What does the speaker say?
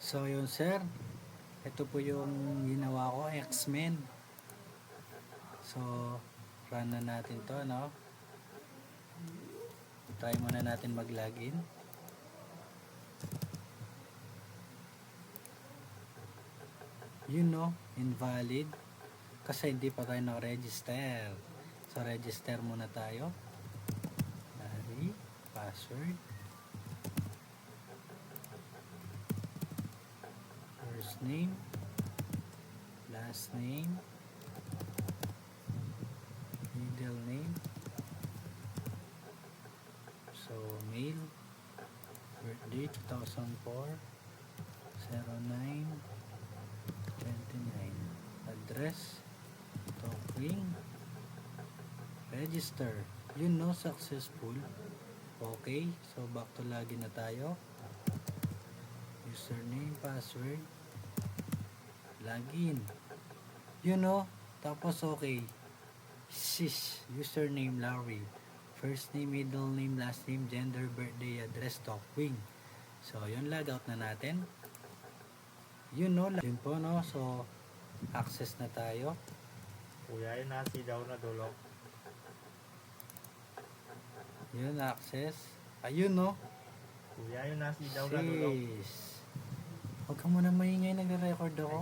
So yun sir, ito po yung ginawa ko, X-Men. So run na natin to, no? Try muna natin mag-login. Yun, no, invalid kasi hindi pa tayo na-register. So register muna tayo. Larry, password, first name, last name, middle name, so mail, birthday 2004, 09 29, address, Talkwing, register. Yun, no, successful. Okay, so back to login na tayo. Username, password, login. Yun, no, tapos okay. Username Larry, first name, middle name, last name, gender, birthday, address, Talkwing. So yun, log out na natin. Yun, no, yun po, no, so access na tayo. Kuya, yun nasi daw na dulog. Yun, access. Ayun, no. Kuya, yun nasi daw na dulog. Huwag ka muna maingay, nagre-record ako.